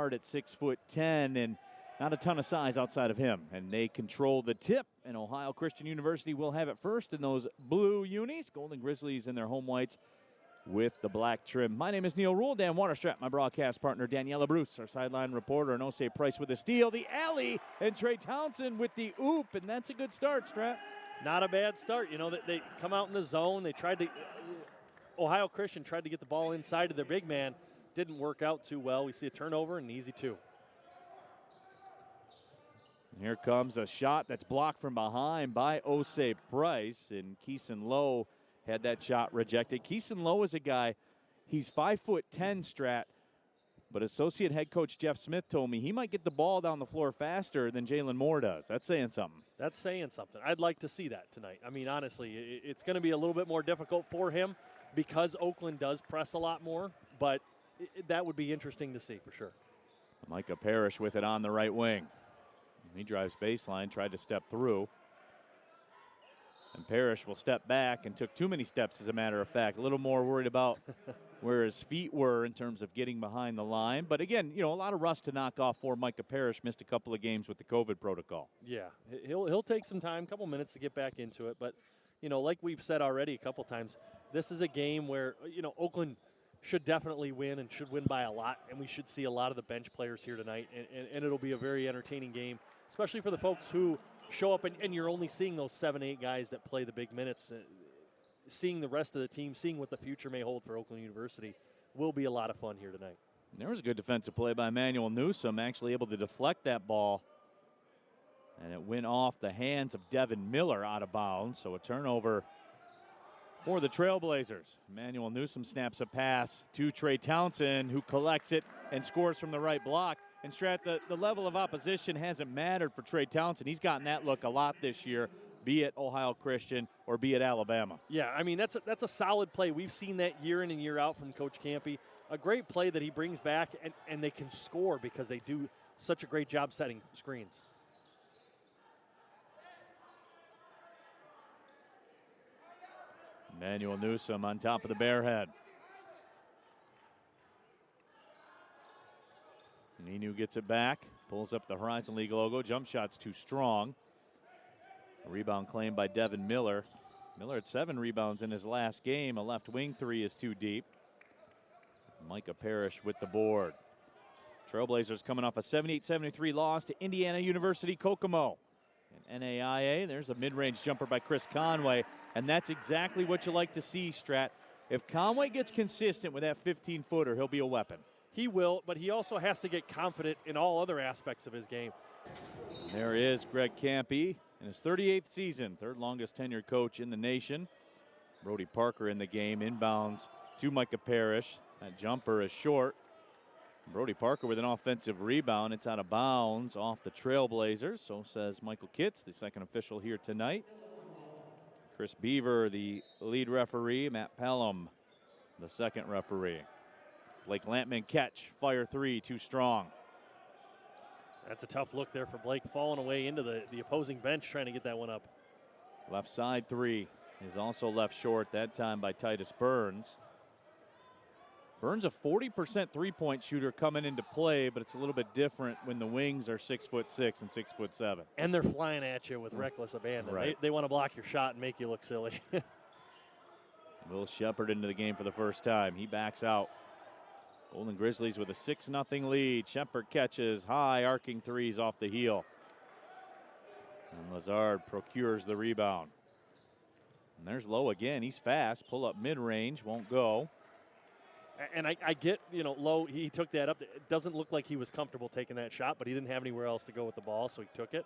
guard at 6'10", and not a ton of size outside of him. And they control the tip, and Ohio Christian University will have it first in those blue unis. Golden Grizzlies in their home whites with the black trim. My name is Neil Rule. Dan Waterstrap, my broadcast partner. Daniela Bruce, our sideline reporter. And Osei Price with the steal. The alley, and Trey Townsend with the oop, and that's a good start, Strap. Not a bad start. You know, they come out in the zone. They tried to – Ohio Christian tried to get the ball inside of their big man. Didn't work out too well. We see a turnover and an easy two. And here comes a shot that's blocked from behind by Osei Price, and Keeson Lowe had that shot rejected. Keeson Lowe is a guy, he's 5'10", Strat, but associate head coach Jeff Smith told me he might get the ball down the floor faster than Jalen Moore does. That's saying something. That's saying something. I'd like to see that tonight. I mean, honestly, it's going to be a little bit more difficult for him because Oakland does press a lot more, but that would be interesting to see for sure. Micah Parrish with it on the right wing. He drives baseline, tried to step through. And Parrish will step back and took too many steps, as a matter of fact. A little more worried about where his feet were in terms of getting behind the line. But again, you know, a lot of rust to knock off for Micah Parrish. Missed a couple of games with the COVID protocol. Yeah, he'll take some time, a couple minutes to get back into it. But, you know, like we've said already a couple times, this is a game where, you know, Oakland should definitely win and should win by a lot. And we should see a lot of the bench players here tonight. And it'll be a very entertaining game, especially for the folks who show up and you're only seeing those 7-8 guys that play the big minutes. Seeing the rest of the team, seeing what the future may hold for Oakland University will be a lot of fun here tonight. There was a good defensive play by Emmanuel Newsom, actually able to deflect that ball. And it went off the hands of Devin Miller out of bounds. So a turnover for the Trailblazers. Emmanuel Newsom snaps a pass to Trey Townsend, who collects it and scores from the right block. And Strat, the level of opposition hasn't mattered for Trey Townsend. He's gotten that look a lot this year, be it Ohio Christian or be it Alabama. Yeah, I mean, that's a solid play. We've seen that year in and year out from Coach Campy. A great play that he brings back, and they can score because they do such a great job setting screens. Emmanuel Newsom on top of the Bearhead. Ninu gets it back, pulls up the Horizon League logo. Jump shot's too strong. A rebound claimed by Devin Miller. Miller had 7 rebounds in his last game. A left wing three is too deep. Micah Parrish with the board. Trailblazers coming off a 78-73 loss to Indiana University Kokomo. In NAIA, there's a mid-range jumper by Chris Conway, and that's exactly what you like to see, Strat. If Conway gets consistent with that 15-footer, he'll be a weapon. He will, but he also has to get confident in all other aspects of his game. There is Greg Campy in his 38th season, third longest tenured coach in the nation. Brody Parker in the game, inbounds to Micah Parrish. That jumper is short. Brody Parker with an offensive rebound. It's out of bounds off the Trailblazers. So says Michael Kitts, the second official here tonight. Chris Beaver, the lead referee. Matt Pelham, the second referee. Blake Lampman catch, fire three, too strong. That's a tough look there for Blake, falling away into the opposing bench trying to get that one up. Left side three is also left short, that time by Titus Burns. Burns a 40% three-point shooter coming into play, but it's a little bit different when the wings are 6'6" and 6'7". And they're flying at you with reckless abandon. Right. They want to block your shot and make you look silly. Will Shepard into the game for the first time. He backs out. Golden Grizzlies with a 6-0 lead. Shepard catches high, arcing threes off the heel. And Lazard procures the rebound. And there's Lowe again. He's fast. Pull up mid-range. Won't go. And I get, you know, Lowe, he took that up. It doesn't look like he was comfortable taking that shot, but he didn't have anywhere else to go with the ball, so he took it.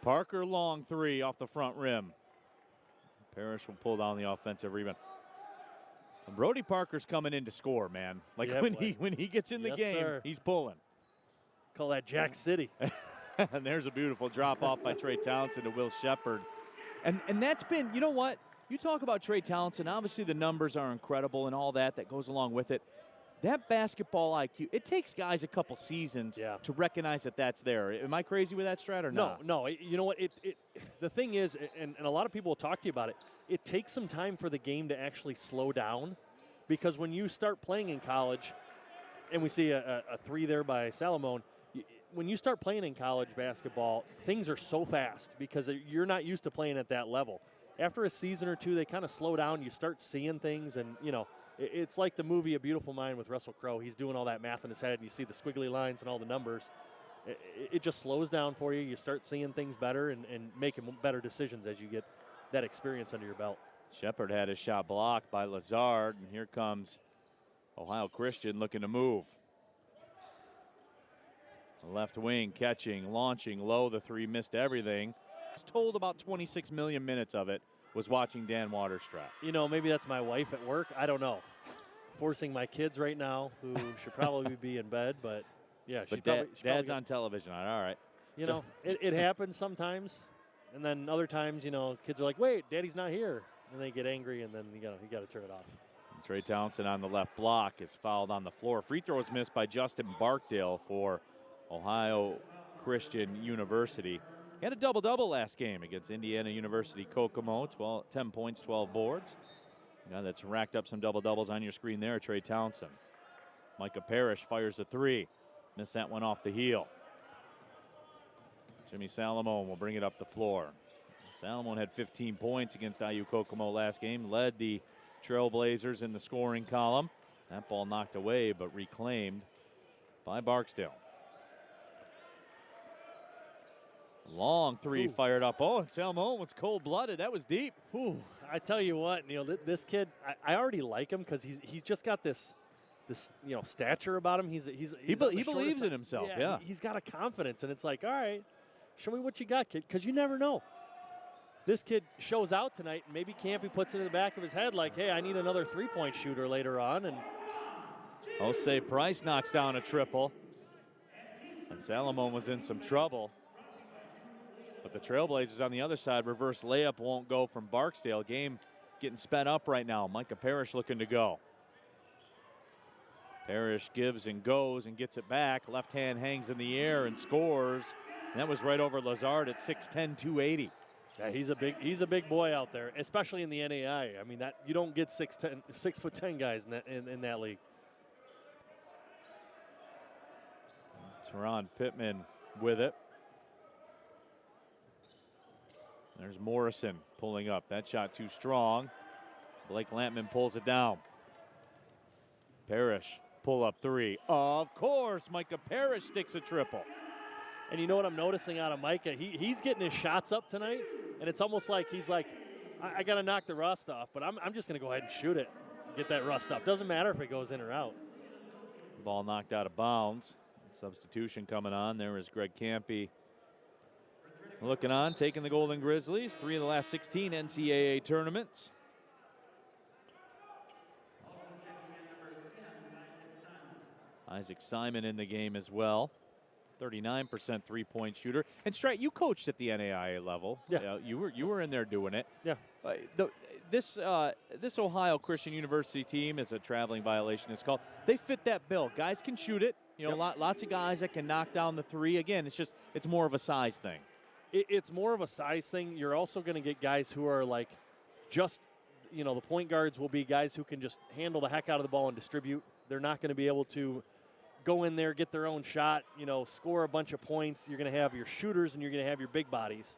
Parker long three off the front rim. Parrish will pull down the offensive rebound. And Brody Parker's coming in to score, man. Like yeah, when he gets in the game, sir. He's pulling. Call that Jack City. And there's a beautiful drop off by Trey Townsend to Will Shepard. And that's been, you know what? You talk about Trey Townsend, obviously the numbers are incredible and all that goes along with it. That basketball IQ, it takes guys a couple seasons to recognize that that's there. Am I crazy with that, Strat, or not? No. You know what? The thing is, and a lot of people will talk to you about it, it takes some time for the game to actually slow down, because when you start playing in college, and we see a three there by Salomon. When you start playing in college basketball, things are so fast because you're not used to playing at that level. After a season or two, they kind of slow down. You start seeing things, and, it's like the movie A Beautiful Mind with Russell Crowe. He's doing all that math in his head, and you see the squiggly lines and all the numbers. It just slows down for you. You start seeing things better and making better decisions as you get that experience under your belt. Shepard had his shot blocked by Lazard, and here comes Ohio Christian looking to move. The left wing catching, launching low. The three missed everything. I was told about 26 million minutes of it was watching Dan Waterstrap. Maybe that's my wife at work. I don't know. Forcing my kids right now, who should probably be in bed, but yeah. But Dad's on television. All right. It happens sometimes, and then other times, kids are like, "Wait, Daddy's not here," and they get angry, and then you got to turn it off. Trey Townsend on the left block is fouled on the floor. Free throw is missed by Justin Barkdale for Ohio Christian University. He had a double-double last game against Indiana University Kokomo, 10 points, 12 boards. That's racked up some double-doubles on your screen there, Trey Townsend. Micah Parrish fires a three. Missed that one off the heel. Jimmy Salomon will bring it up the floor. Salomon had 15 points against IU Kokomo last game, led the Trailblazers in the scoring column. That ball knocked away but reclaimed by Barksdale. Long three. Ooh. Fired up. Oh, and Salomon was cold-blooded. That was deep. Ooh, I tell you what, Neil, this kid, I already like him because he's just got this stature about him. He believes in himself. Yeah. He's got a confidence, and it's like, all right, show me what you got, kid, because you never know. This kid shows out tonight, and maybe Campy puts it in the back of his head like, hey, I need another three-point shooter later on. And Jose Price knocks down a triple, and Salomon was in some trouble. But the Trailblazers on the other side, reverse layup won't go from Barksdale. Game getting sped up right now. Micah Parrish looking to go. Parrish gives and goes and gets it back. Left hand hangs in the air and scores. And that was right over Lazard at 6'10", 280. Yeah, he's a big boy out there, especially in the NAIA. I mean, that you don't get 6'10" guys in that league. Teron Pittman with it. There's Morrison pulling up. That shot too strong. Blake Lampman pulls it down. Parrish, pull up three. Of course, Micah Parrish sticks a triple. And you know what I'm noticing out of Micah? He's getting his shots up tonight, and it's almost like he's like, I got to knock the rust off, but I'm just going to go ahead and shoot it, get that rust off. Doesn't matter if it goes in or out. Ball knocked out of bounds. Substitution coming on. There is Greg Campy looking on, taking the Golden Grizzlies. 3 of the last 16 NCAA tournaments. Isaac Simon in the game as well. 39% three-point shooter. And Strat, you coached at the NAIA level. Yeah. You were in there doing it. Yeah. This Ohio Christian University team is a traveling violation. It's called. They fit that bill. Guys can shoot it. Yep. Lots of guys that can knock down the three. Again, it's more of a size thing. It's more of a size thing. You're also going to get guys who are like the point guards will be guys who can just handle the heck out of the ball and distribute. They're not going to be able to go in there, get their own shot, score a bunch of points. You're going to have your shooters and you're going to have your big bodies.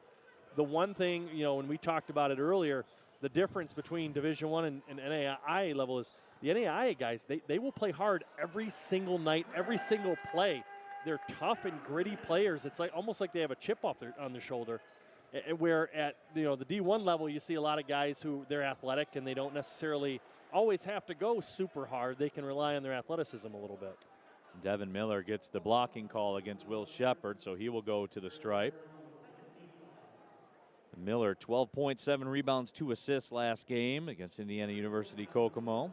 The one thing, when we talked about it earlier, the difference between Division I and NAIA level is the NAIA guys, they will play hard every single night, every single play. They're tough and gritty players. It's almost like they have a chip on their shoulder. Where at the D1 level, you see a lot of guys who they're athletic and they don't necessarily always have to go super hard. They can rely on their athleticism a little bit. Devin Miller gets the blocking call against Will Shepard, so he will go to the stripe. Miller, 12.7 rebounds, 2 assists last game against Indiana University Kokomo.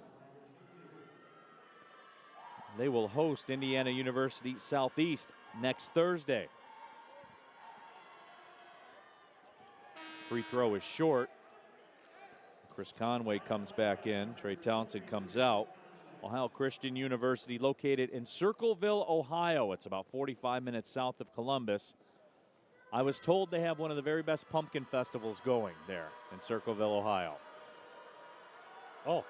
They will host Indiana University Southeast next Thursday. Free throw is short. Chris Conway comes back in. Trey Townsend comes out. Ohio Christian University, located in Circleville, Ohio. It's about 45 minutes south of Columbus. I was told they have one of the very best pumpkin festivals going there in Circleville, Ohio. Oh.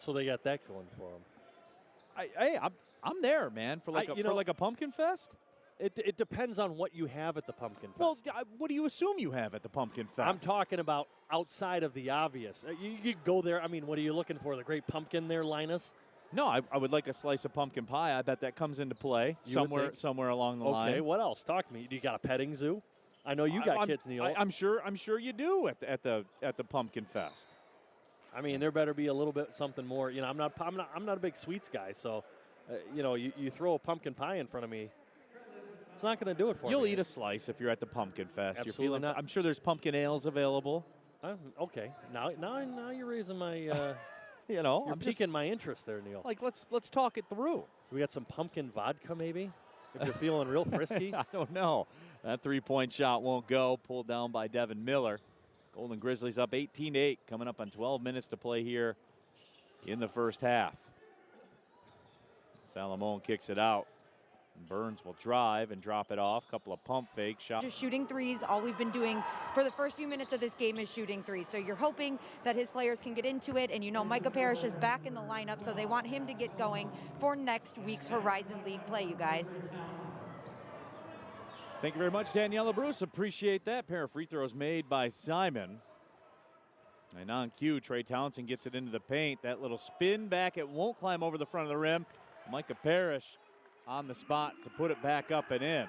So they got that going for them. I'm there, man, for like a pumpkin fest. It depends on what you have at the pumpkin fest. Well, what do you assume you have at the pumpkin fest? I'm talking about outside of the obvious. You go there. I mean, what are you looking for? The great pumpkin there, Linus? No, I would like a slice of pumpkin pie. I bet that comes into play somewhere along the line. Okay, what else? Talk to me. Do you got a petting zoo? I know you got kids, Neil. I'm sure you do at the pumpkin fest. I mean, there better be a little bit something more. You know, I'm not a big sweets guy, so you throw a pumpkin pie in front of me, it's not going to do it for me. You'll eat a slice if you're at the pumpkin fest. Absolutely not. I'm sure there's pumpkin ales available. Okay, now you're raising my. You're piquing my interest there, Neil. Like let's talk it through. We got some pumpkin vodka, maybe, if you're feeling real frisky. I don't know. That 3-point shot won't go. Pulled down by Devin Miller. Golden Grizzlies up 18-8, coming up on 12 minutes to play here in the first half. Salamone kicks it out. Burns will drive and drop it off. Couple of pump fake shots. Just shooting threes. All we've been doing for the first few minutes of this game is shooting threes. So you're hoping that his players can get into it. And Micah Parrish is back in the lineup, so they want him to get going for next week's Horizon League play, you guys. Thank you very much, Daniela Bruce. Appreciate that. Pair of free throws made by Simon. And on cue, Trey Townsend gets it into the paint. That little spin back, it won't climb over the front of the rim. Micah Parrish on the spot to put it back up and in.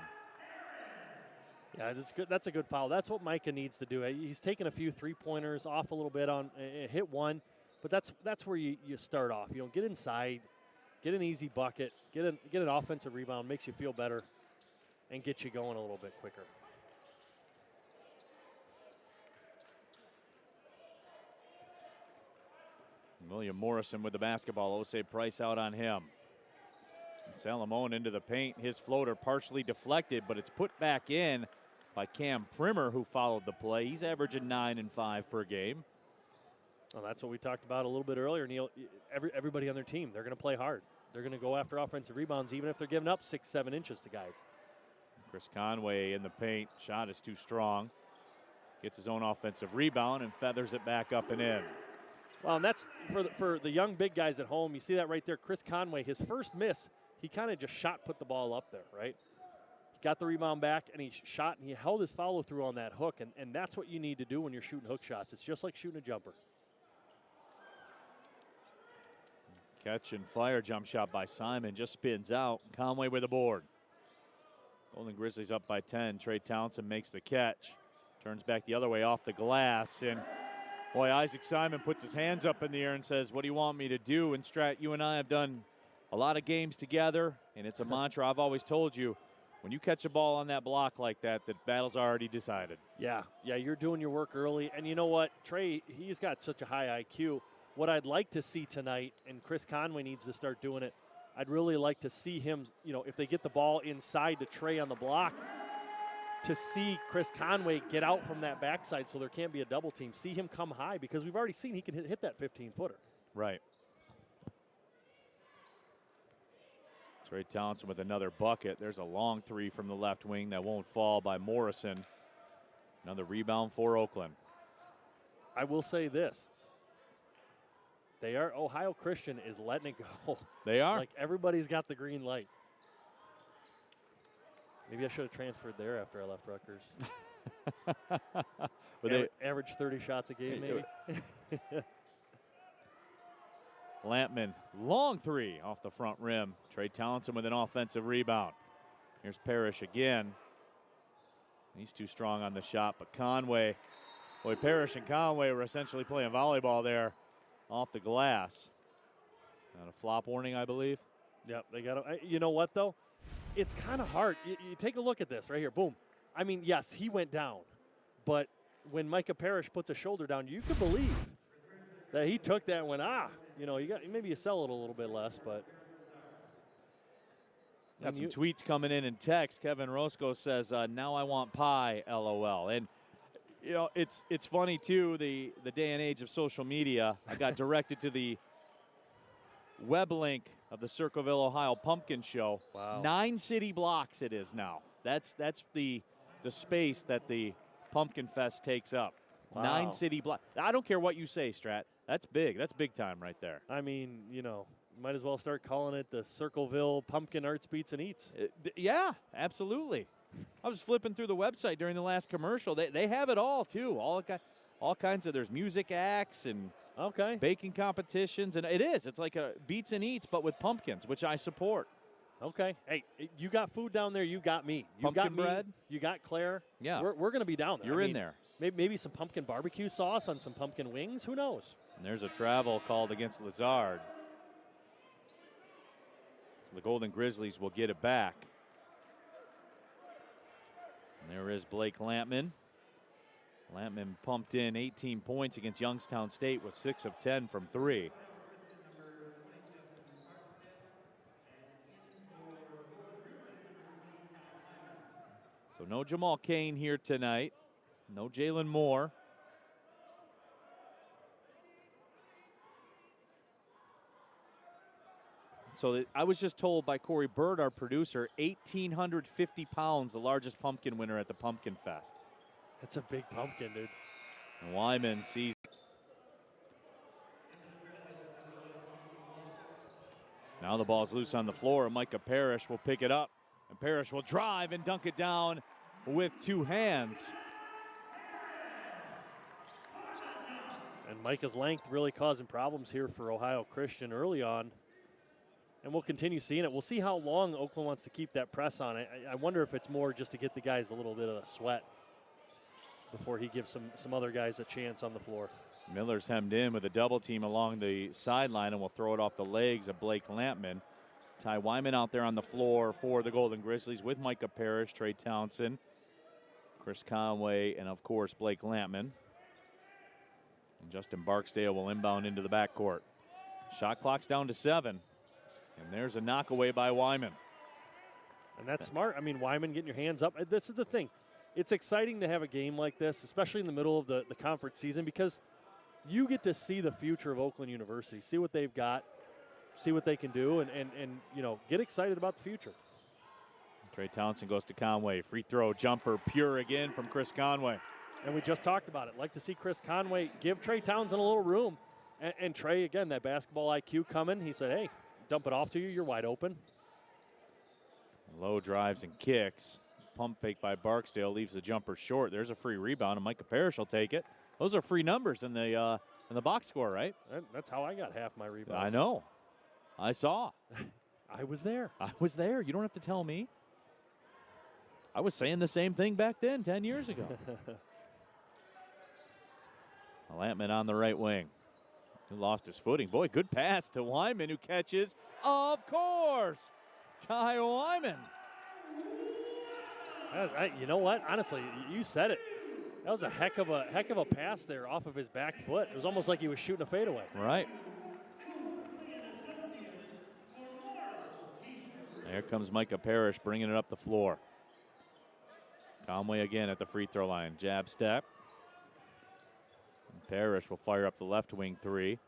Yeah, that's good. That's a good foul. That's what Micah needs to do. He's taken a few three-pointers off a little bit on hit one, but that's where you start off. Get inside, get an easy bucket, get an offensive rebound, makes you feel better, and get you going a little bit quicker. William Morrison with the basketball. Osei Price out on him. And Salamone into the paint. His floater partially deflected, but it's put back in by Cam Primer, who followed the play. He's averaging 9 and 5 per game. Well, that's what we talked about a little bit earlier, Neil. Everybody on their team, they're going to play hard. They're going to go after offensive rebounds, even if they're giving up 6-7 inches to guys. Chris Conway in the paint. Shot is too strong. Gets his own offensive rebound and feathers it back up and in. Well, and that's for the young big guys at home. You see that right there. Chris Conway, his first miss, he kind of just put the ball up there, right? He got the rebound back, and he shot, and he held his follow-through on that hook, and that's what you need to do when you're shooting hook shots. It's just like shooting a jumper. Catch and fire jump shot by Simon. Just spins out. Conway with the board. Golden Grizzlies up by 10. Trey Townsend makes the catch. Turns back the other way off the glass, and boy, Isaac Simon puts his hands up in the air and says, "What do you want me to do?" And Strat, you and I have done a lot of games together, and it's a mantra I've always told you. When you catch a ball on that block like that, the battle's already decided. Yeah, you're doing your work early. And you know what? Trey, he's got such a high IQ. What I'd like to see tonight, and Chris Conway needs to start doing it, I'd really like to see him, if they get the ball inside to Trey on the block, to see Chris Conway get out from that backside so there can't be a double team. See him come high, because we've already seen he can hit that 15-footer. Right. Trey Townsend with another bucket. There's a long three from the left wing that won't fall by Morrison. Another rebound for Oakland. I will say this. Ohio Christian is letting it go. They are. Like, everybody's got the green light. Maybe I should have transferred there after I left Rutgers. Average 30 shots a game, maybe. Lampman, long three off the front rim. Trey Townsend with an offensive rebound. Here's Parrish again. He's too strong on the shot, but Conway, boy, Parrish and Conway were essentially playing volleyball there off the glass. And a flop warning, I believe. Yep, they got to. You know what, though? It's kind of hard. You take a look at this right here. Boom. I mean, yes, he went down. But when Micah Parrish puts a shoulder down, you could believe that he took that and went, maybe you sell it a little bit less, but. Got some tweets coming in and text. Kevin Roscoe says, "Now I want pie, LOL." And, it's funny, too, the day and age of social media. I got directed to the web link of the Circleville, Ohio Pumpkin Show. Wow. 9 city blocks it is now. That's the space that the Pumpkin Fest takes up. Wow. 9 city blocks. I don't care what you say, Strat. That's big. That's big time right there. I mean, you know, might as well start calling it the Circleville Pumpkin Arts Beats and Eats. Yeah, absolutely. I was flipping through the website during the last commercial. They have it all, too. All kinds of, there's music acts and baking competitions. And it is. It's like a Beats and Eats, but with pumpkins, which I support. Okay. Hey, you got food down there. You got me. You Pumpkin got me. bread. You got Claire. Yeah. We're going to be down there. You're in there. Maybe some pumpkin barbecue sauce on some pumpkin wings. Who knows? And there's a travel called against Lazard. So the Golden Grizzlies will get it back. And there is Blake Lampman. Lampman pumped in 18 points against Youngstown State with 6 of 10 from 3. So no Jamal Kane here tonight. No Jalen Moore. So I was just told by Corey Bird, our producer, 1,850 pounds, the largest pumpkin winner at the Pumpkin Fest. That's a big pumpkin, dude. And Wyman sees. Now the ball's loose on the floor. Micah Parrish will pick it up. And Parrish will drive and dunk it down with 2 hands. And Micah's length really causing problems here for Ohio Christian early on. And we'll continue seeing it. We'll see how long Oakland wants to keep that press on. I wonder if it's more just to get the guys a little bit of a sweat before he gives some other guys a chance on the floor. Miller's hemmed in with a double team along the sideline and will throw it off the legs of Blake Lampman. Ty Wyman out there on the floor for the Golden Grizzlies with Micah Parrish, Trey Townsend, Chris Conway, and of course Blake Lampman. And Justin Barksdale will inbound into the backcourt. Shot clock's down to 7. And there's a knockaway by Wyman. And that's smart. I mean, Wyman getting your hands up. This is the thing. It's exciting to have a game like this, especially in the middle of the conference season, because you get to see the future of Oakland University, see what they've got, see what they can do, and you know, get excited about the future. Trey Townsend goes to Conway. Free throw jumper pure again from Chris Conway. And we just talked about it. Like to see Chris Conway give Trey Townsend a little room. And Trey, again, that basketball IQ coming. He said, hey, dump it off to you. You're wide open. Low drives and kicks. Pump fake by Barksdale leaves the jumper short. There's a free rebound, and Micah Parrish will take it. Those are free numbers in the box score, right? That's how I got half my rebounds. I know. I saw. I was there. I was there. You don't have to tell me. I was saying the same thing back then, 10 years ago. Lampman on the right wing. He lost his footing. Boy, good pass to Wyman, who catches. Of course, Ty Wyman. You know what? Honestly, you said it. That was a heck of a pass there off of his back foot. It was almost like he was shooting a fadeaway. Right. There comes Micah Parrish bringing it up the floor. Conway again at the free throw line. Jab step. And Parrish will fire up the left wing 3.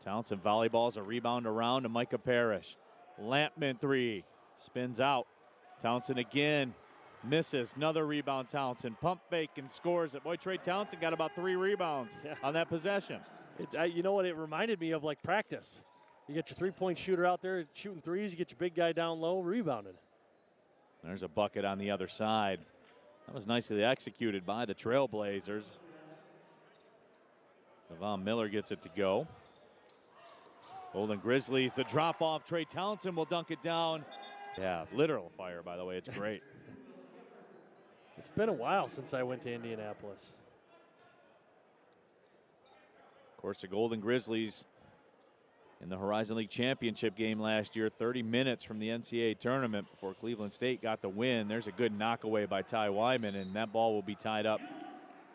Townsend volleyballs a rebound around to Micah Parrish. Lampman 3. Spins out. Townsend again. Misses. Another rebound, Townsend. Pump fake and scores it. Boy, Trey Townsend got about 3 rebounds on that possession. You know what? It reminded me of like practice. You get your three-point shooter out there shooting threes. You get your big guy down low, rebounded. There's a bucket on the other side. That was nicely executed by the Trailblazers. Devon Miller gets it to go. Golden Grizzlies, the drop-off. Trey Townsend will dunk it down. Yeah, literal fire, by the way. It's great. It's been a while since I went to Indianapolis. Of course, the Golden Grizzlies in the Horizon League Championship game last year, 30 minutes from the NCAA tournament before Cleveland State got the win. There's a good knockaway by Ty Wyman, and that ball will be tied up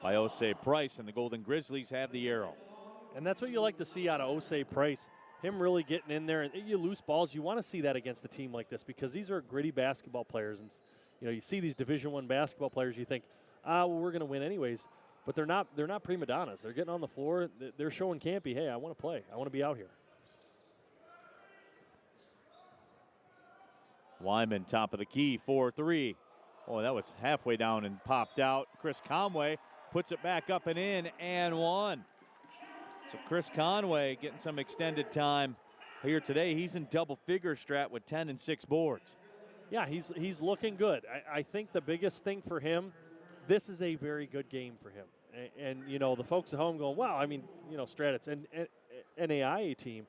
by Osei Price, and the Golden Grizzlies have the arrow. And that's what you like to see out of Osei Price, him really getting in there. And you lose balls, you want to see that against a team like this because these are gritty basketball players. And you know, you see these Division I basketball players, you think, well, we're going to win anyways. But they're not prima donnas. They're getting on the floor. They're showing Campy, hey, I want to play. I want to be out here. Wyman, top of the key, 4-3. Oh, that was halfway down and popped out. Chris Conway puts it back up and in, and one. So Chris Conway getting some extended time here today. He's in double figures, Strat, with 10 and 6 boards. Yeah, he's looking good. I think the biggest thing for him, this is a very good game for him. And you know, the folks at home going, wow, I mean, you know, Strat, it's an NAIA team.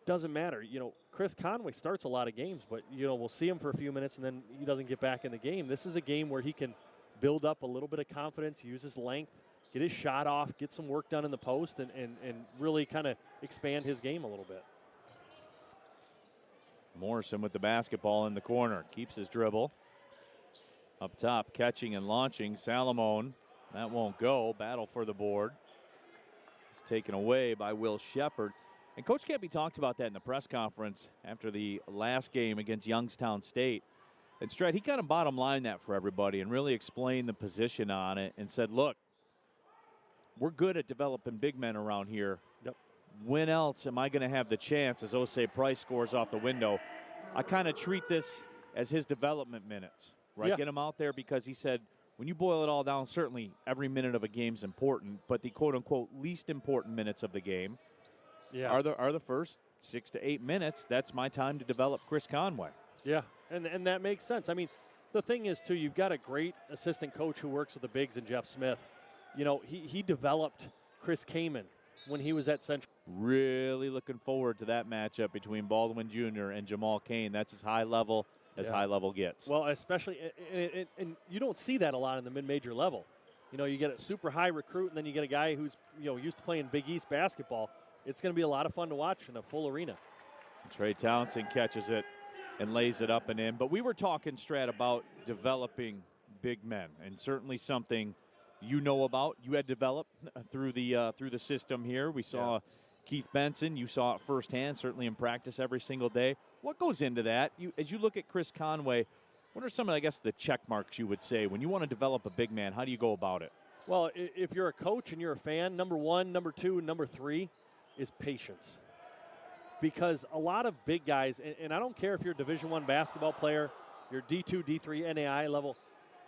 Doesn't matter. You know, Chris Conway starts a lot of games, but, you know, we'll see him for a few minutes and then he doesn't get back in the game. This is a game where he can build up a little bit of confidence, use his length, get his shot off, get some work done in the post, and really kind of expand his game a little bit. Morrison with the basketball in the corner. Keeps his dribble. Up top, catching and launching. Salamone. That won't go. Battle for the board. It's taken away by Will Shepard. And Coach Campy talked about that in the press conference after the last game against Youngstown State. And Strat, he kind of bottom lined that for everybody and really explained the position on it and said, look, we're good at developing big men around here. Yep. When else am I going to have the chance as Osei Price scores off the window? I kind of treat this as his development minutes, right? Yeah. Get him out there because he said, when you boil it all down, certainly every minute of a game is important, but the quote-unquote least important minutes of the game are the first 6 to 8 minutes. That's my time to develop Chris Conway. Yeah, and that makes sense. I mean, the thing is, too, you've got a great assistant coach who works with the bigs and Jeff Smith. You know, he developed Chris Kamen when he was at Central. Really looking forward to that matchup between Baldwin Jr. and Jamal Kane. That's as high level as high level gets. Well, especially, and you don't see that a lot in the mid-major level. You know, you get a super high recruit, and then you get a guy who's, you know, used to playing Big East basketball. It's going to be a lot of fun to watch in a full arena. Trey Townsend catches it and lays it up and in. But we were talking, Strat, about developing big men, and certainly something you know about. You had developed through the system here. We saw Keith Benson. You saw it firsthand, certainly in practice every single day. What goes into that? As you look at Chris Conway, what are some of, I guess, the check marks you would say when you want to develop a big man? How do you go about it? Well, if you're a coach and you're a fan, number one, number two, and number three is patience. Because a lot of big guys, and I don't care if you're a Division I basketball player, you're D2, D3, NAI level,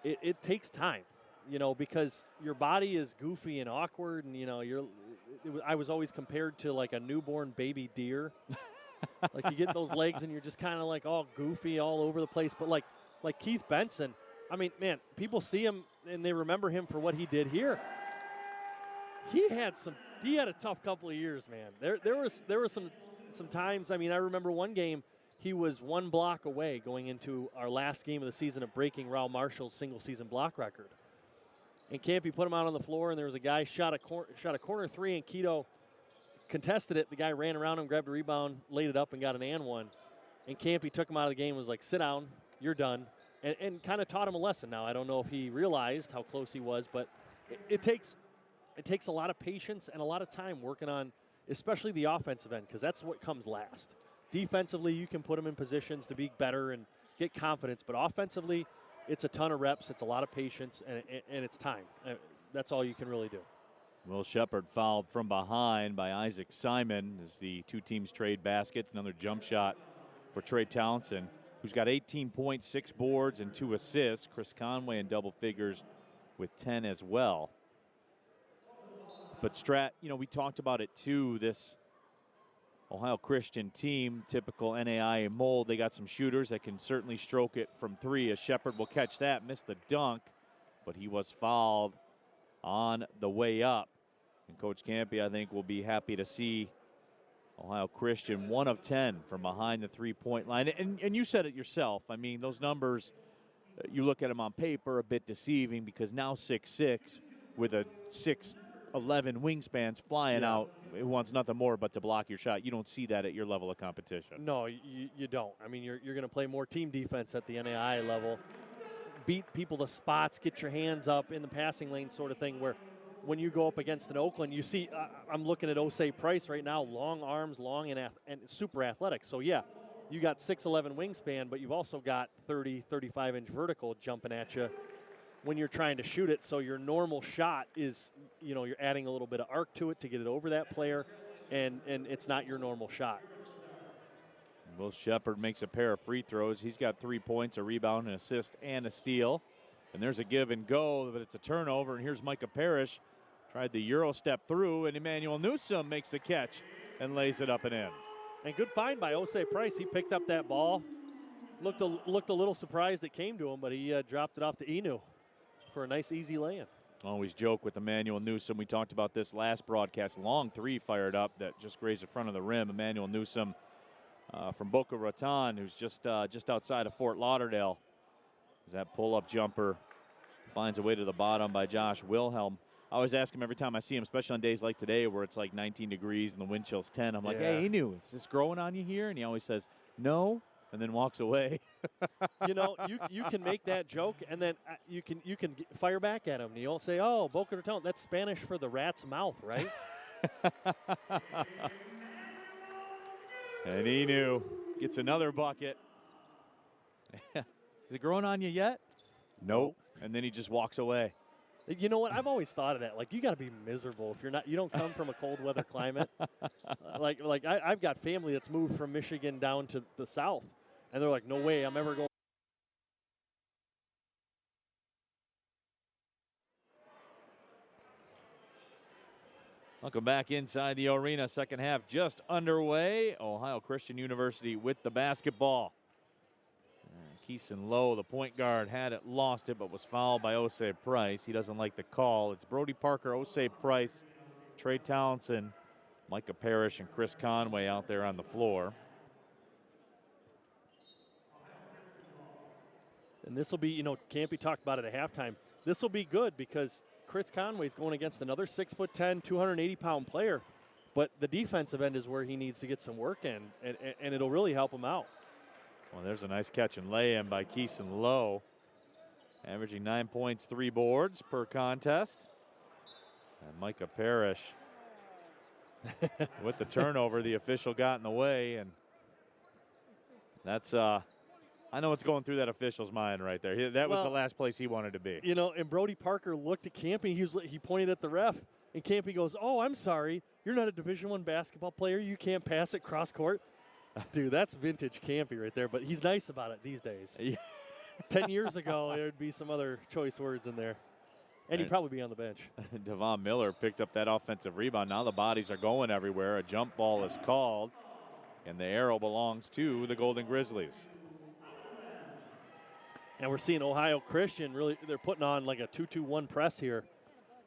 it takes time, you know, because your body is goofy and awkward, and, you know, I was always compared to like a newborn baby deer. Like you get those legs and you're just kind of like all goofy all over the place. But like Keith Benson, I mean, man, people see him and they remember him for what he did here. He had a tough couple of years, man. There was some times. I mean, I remember one game he was one block away going into our last game of the season of breaking Raul Marshall's single season block record. And Campy put him out on the floor, and there was a guy shot a corner three, and Keto contested it. The guy ran around him, grabbed a rebound, laid it up, and got an and one. And Campy took him out of the game and was like, sit down, you're done, and kind of taught him a lesson. Now, I don't know if he realized how close he was, but it takes a lot of patience and a lot of time working on especially the offensive end, because that's what comes last. Defensively, you can put them in positions to be better and get confidence, but offensively, it's a ton of reps, it's a lot of patience, and it's time. That's all you can really do. Will Shepard fouled from behind by Isaac Simon as the two teams trade baskets. Another jump shot for Trey Townsend, who's got 18 points, 6 boards, and 2 assists. Chris Conway in double figures with 10 as well. But Strat, you know, we talked about it too, this Ohio Christian team, typical NAIA mold. They got some shooters that can certainly stroke it from 3, as Shepard will catch that, missed the dunk, but he was fouled on the way up. And Coach Campy, I think, will be happy to see Ohio Christian 1 of 10 from behind the three-point line. And you said it yourself. I mean, those numbers, you look at them on paper, a bit deceiving, because now 6'6" with a 6'11" wingspan's flying out. It wants nothing more but to block your shot. You don't see that at your level of competition. No, you don't. I mean, you're going to play more team defense at the NAI level. Beat people to spots, get your hands up in the passing lane sort of thing, where when you go up against an Oakland, you see, I'm looking at Osei Price right now, long arms, long and super athletic. So, yeah, you got 6'11" wingspan, but you've also got 30, 35-inch vertical jumping at you when you're trying to shoot it. So your normal shot is, you know, you're adding a little bit of arc to it to get it over that player, and it's not your normal shot. Will Shepard makes a pair of free throws. He's got 3 points, a rebound, an assist, and a steal. And there's a give and go, but it's a turnover. And here's Micah Parrish Tried the Euro step through, and Emmanuel Newsom makes the catch and lays it up and in. And good find by Osei Price. He picked up that ball. Looked a little surprised it came to him, but he dropped it off to Inu for a nice, easy lay-in. Always joke with Emmanuel Newsom. We talked about this last broadcast. Long three fired up that just grazed the front of the rim. Emmanuel Newsom from Boca Raton, who's just outside of Fort Lauderdale. As that pull-up jumper finds a way to the bottom by Josh Wilhelm. I always ask him every time I see him, especially on days like today where it's like 19 degrees and the wind chill's 10. I'm like, hey, Inu, is this growing on you here? And he always says, no, and then walks away. You know, you can make that joke, and then you can fire back at him. You'll say, oh, Boca Raton, that's Spanish for the rat's mouth, right? And Inu gets another bucket. Is it growing on you yet? Nope. And then he just walks away. You know what? I've always thought of that. Like, you got to be miserable if you don't come from a cold weather climate. I've got family that's moved from Michigan down to the south, and they're like, no way I'm ever going. Welcome back inside the arena. Second half just underway. Ohio Christian University with the basketball. Keeson Lowe, the point guard, had it, lost it, but was fouled by Osei Price. He doesn't like the call. It's Brody Parker, Osei Price, Trey Townsend, Micah Parrish, and Chris Conway out there on the floor. And this will be, Campy talked about it at halftime. This will be good because Chris Conway's going against another 6'10", 280-pound player, but the defensive end is where he needs to get some work in, and it'll really help him out. Well, there's a nice catch and lay-in by Keeson Lowe, averaging 9 points, 3 boards per contest. And Micah Parrish with the turnover, the official got in the way, and that's I know what's going through that official's mind right there. That was the last place he wanted to be. And Brody Parker looked at Campy. He pointed at the ref, and Campy goes, "Oh, I'm sorry. You're not a Division I basketball player. You can't pass it cross court." Dude, that's vintage Campy right there, but he's nice about it these days. 10 years ago, there'd be some other choice words in there, and he'd probably be on the bench. Devon Miller picked up that offensive rebound. Now the bodies are going everywhere. A jump ball is called, and the arrow belongs to the Golden Grizzlies. And we're seeing Ohio Christian really, they're putting on like a 2-2-1 press here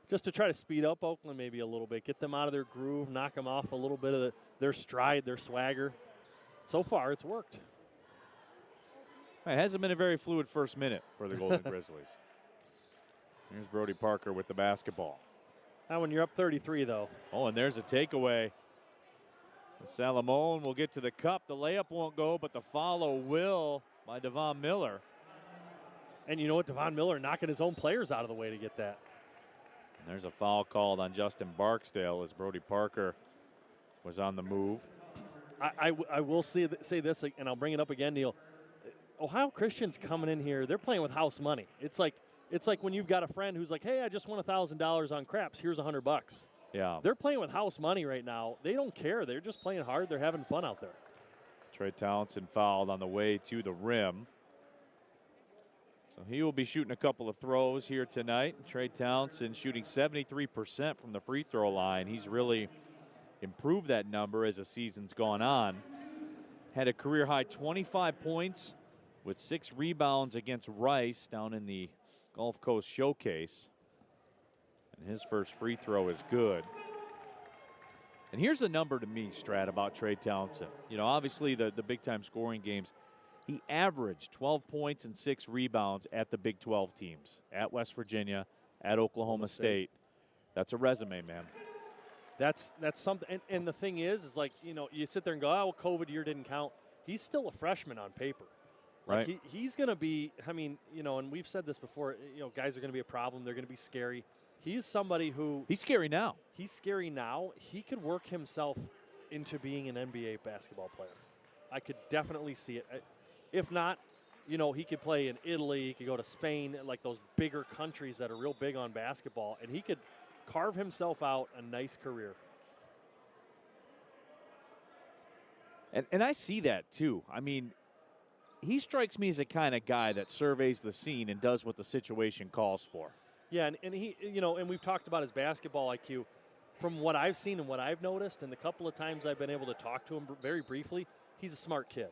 just to try to speed up Oakland maybe a little bit, get them out of their groove, knock them off a little bit of their stride, their swagger. So far, it's worked. It hasn't been a very fluid first minute for the Golden Grizzlies. Here's Brody Parker with the basketball. Now when you're up 33, though. Oh, and there's a takeaway. Salamone will get to the cup. The layup won't go, but the follow will by Devon Miller. And you know what? Devon Miller knocking his own players out of the way to get that. And there's a foul called on Justin Barksdale as Brody Parker was on the move. I will say this, and I'll bring it up again, Neil. Ohio Christian's coming in here. They're playing with house money. It's like when you've got a friend who's like, hey, I just won $1,000 on craps. Here's $100. Yeah. They're playing with house money right now. They don't care. They're just playing hard. They're having fun out there. Trey Townsend fouled on the way to the rim. So he will be shooting a couple of throws here tonight. Trey Townsend shooting 73% from the free throw line. He's really improved that number as the season's gone on. Had a career high 25 points with 6 rebounds against Rice down in the Gulf Coast Showcase. And his first free throw is good. And here's the number to me, Strat, about Trey Townsend. Obviously the big-time scoring games, he averaged 12 points and 6 rebounds at the Big 12 teams, at West Virginia, at Oklahoma State. That's a resume, man. That's something. And the thing is like, you sit there and go, oh, well, COVID year didn't count. He's still a freshman on paper. Like right. He's going to be, and we've said this before, guys are going to be a problem. They're going to be scary. He's somebody who. He's scary now. He's scary now. He could work himself into being an NBA basketball player. I could definitely see it. If not, he could play in Italy. He could go to Spain, like those bigger countries that are real big on basketball, and he could carve himself out a nice career. And I see that, too. I mean, he strikes me as a kind of guy that surveys the scene and does what the situation calls for. Yeah, and he, and we've talked about his basketball IQ. From what I've seen and what I've noticed, and the couple of times I've been able to talk to him very briefly, he's a smart kid.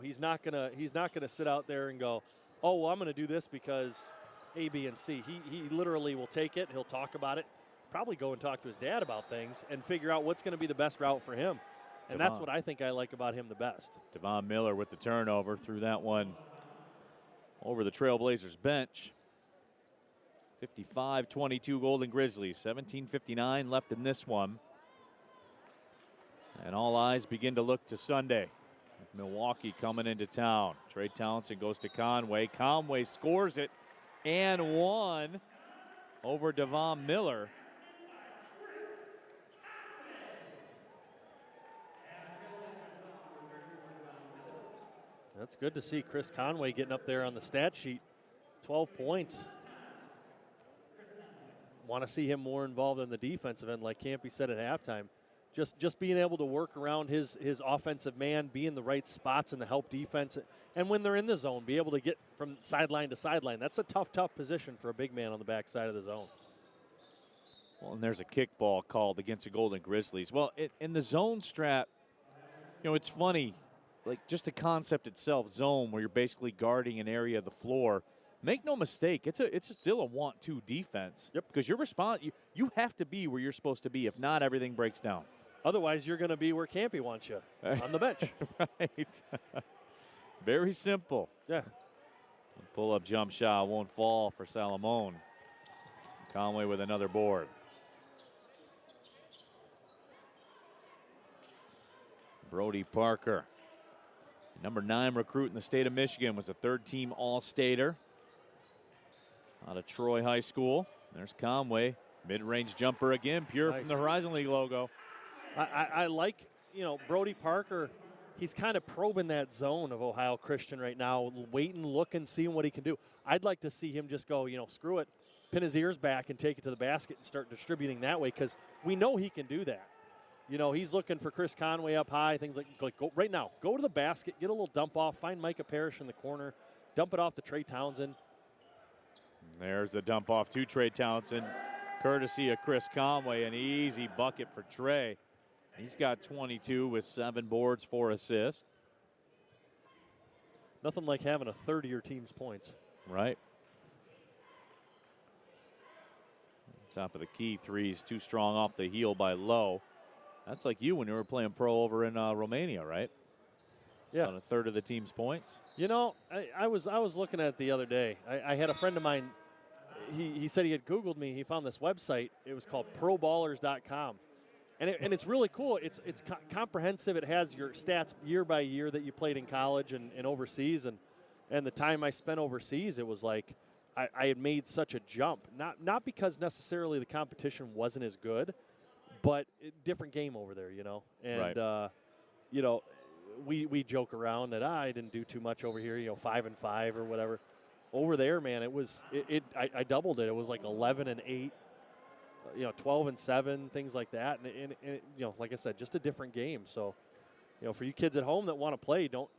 He's not gonna sit out there and go, oh, well, I'm gonna do this because A, B, and C. He literally will take it. He'll talk about it. Probably go and talk to his dad about things and figure out what's going to be the best route for him. And that's what I think I like about him the best. Devon Miller with the turnover, threw that one over the Trailblazers bench. 55-22 Golden Grizzlies, 17:59 left in this one. And all eyes begin to look to Sunday. Milwaukee coming into town. Trey Townsend goes to Conway. Conway scores it and one over Devon Miller. That's good to see Chris Conway getting up there on the stat sheet. 12 points. Want to see him more involved in the defensive end, like Campy said at halftime. Just being able to work around his offensive man, be in the right spots in the help defense, and when they're in the zone, be able to get from sideline to sideline. That's a tough position for a big man on the backside of the zone. Well, and there's a kickball called against the Golden Grizzlies. Well, in the zone strap, it's funny, like just the concept itself, zone, where you're basically guarding an area of the floor. Make no mistake, it's still a want-to defense. Yep. Because you have to be where you're supposed to be. If not, everything breaks down. Otherwise, you're going to be where Campy wants you, on the bench. Right. Very simple. Yeah. Pull-up jump shot won't fall for Salamone. Conway with another board. Brody Parker, number 9 recruit in the state of Michigan, was a third-team All-Stater out of Troy High School. There's Conway, mid-range jumper again, pure nice. From the Horizon League logo. I like, Brody Parker. He's kind of probing that zone of Ohio Christian right now, waiting, looking, seeing what he can do. I'd like to see him just go, screw it, pin his ears back and take it to the basket and start distributing that way, because we know he can do that. He's looking for Chris Conway up high, things like go right now, go to the basket, get a little dump off, find Micah Parrish in the corner, dump it off to Trey Townsend. There's the dump off to Trey Townsend, courtesy of Chris Conway, an easy bucket for Trey. He's got 22 with 7 boards, 4 assists. Nothing like having a third of your team's points. Right. Top of the key, threes too strong off the heel by Lowe. That's like you when you were playing pro over in Romania, right? Yeah. On a third of the team's points. I was looking at it the other day. I had a friend of mine, he said he had Googled me. He found this website. It was called proballers.com. And it's really cool. It's comprehensive. It has your stats year by year that you played in college and overseas. And the time I spent overseas, it was like I had made such a jump. Not because necessarily the competition wasn't as good, but different game over there, And, right. We joke around that I didn't do too much over here, 5-5 or whatever. Over there, man, I doubled it. It was like 11-8. 12-7, things like that, and like I said, just a different game. So, for you kids at home that want to play, don't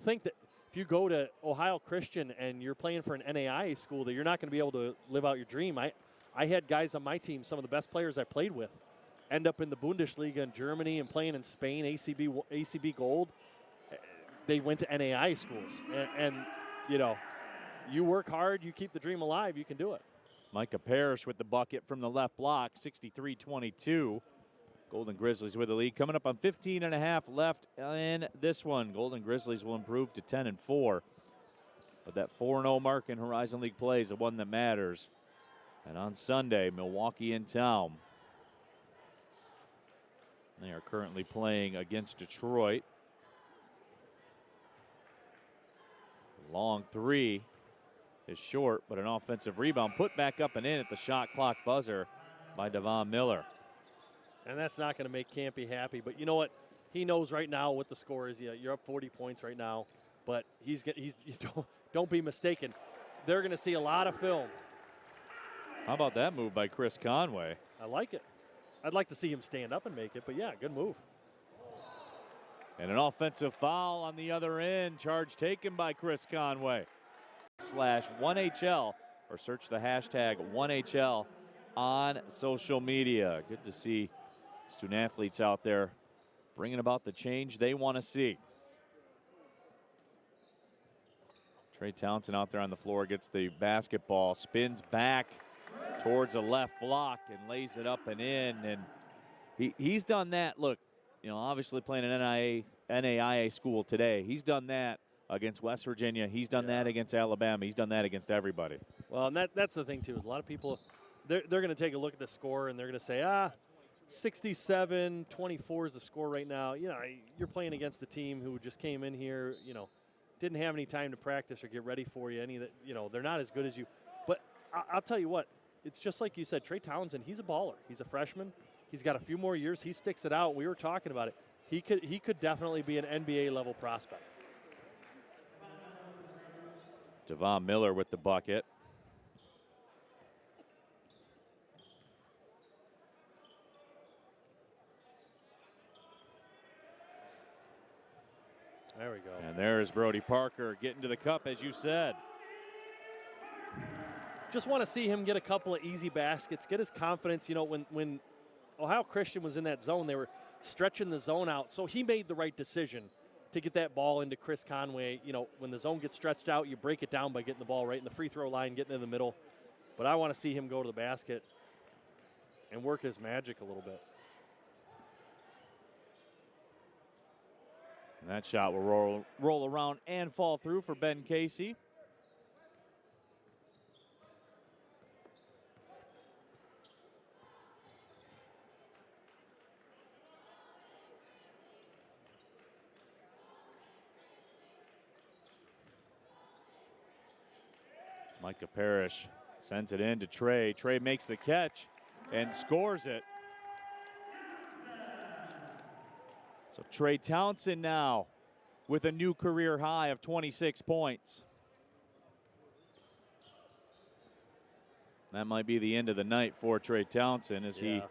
think that if you go to Ohio Christian and you're playing for an NAIA school that you're not going to be able to live out your dream. I had guys on my team, some of the best players I played with, end up in the Bundesliga in Germany and playing in Spain, ACB Gold. They went to NAIA schools, and you work hard, you keep the dream alive, you can do it. Micah Parrish with the bucket from the left block, 63-22. Golden Grizzlies with the lead. Coming up on 15.5 left in this one. Golden Grizzlies will improve to 10-4. But that 4-0 mark in Horizon League play is the one that matters. And on Sunday, Milwaukee in town. They are currently playing against Detroit. Long three is short, but an offensive rebound put back up and in at the shot clock buzzer by Devon Miller. And that's not going to make Campy happy. But you know what? He knows right now what the score is. Yeah, you're up 40 points right now. But don't be mistaken. They're going to see a lot of film. How about that move by Chris Conway? I like it. I'd like to see him stand up and make it. But, yeah, good move. And an offensive foul on the other end. Charge taken by Chris Conway. /1HL or search the hashtag 1HL on social media. Good to see student athletes out there bringing about the change they want to see. Trey Townsend out there on the floor gets the basketball, spins back towards the left block and lays it up and in. And he's done that. Look, you know, obviously playing an NAIA school today, he's done that against West Virginia. He's done that against Alabama. He's done that against everybody. Well, and that's the thing, too, is a lot of people, they're going to take a look at the score and they're going to say, 67-24 is the score right now. You know, you're playing against the team who just came in here, you know, didn't have any time to practice or get ready for you. Any that, you know, they're not as good as you. But I'll tell you what, it's just like you said, Trey Townsend, he's a baller. He's a freshman. He's got a few more years. He sticks it out. We were talking about it. He could definitely be an NBA level prospect. Devon Miller with the bucket. There we go. And there's Brody Parker getting to the cup, as you said. Just want to see him get a couple of easy baskets, get his confidence. You know, when Ohio Christian was in that zone, they were stretching the zone out. So he made the right decision to get that ball into Chris Conway. You know, when the zone gets stretched out, you break it down by getting the ball right in the free throw line, getting in the middle. But I want to see him go to the basket and work his magic a little bit. And that shot will roll around and fall through for Ben Casey. Micah Parrish sends it in to Trey. Trey makes the catch and scores it. So Trey Townsend now with a new career high of 26 points. That might be the end of the night for Trey Townsend as he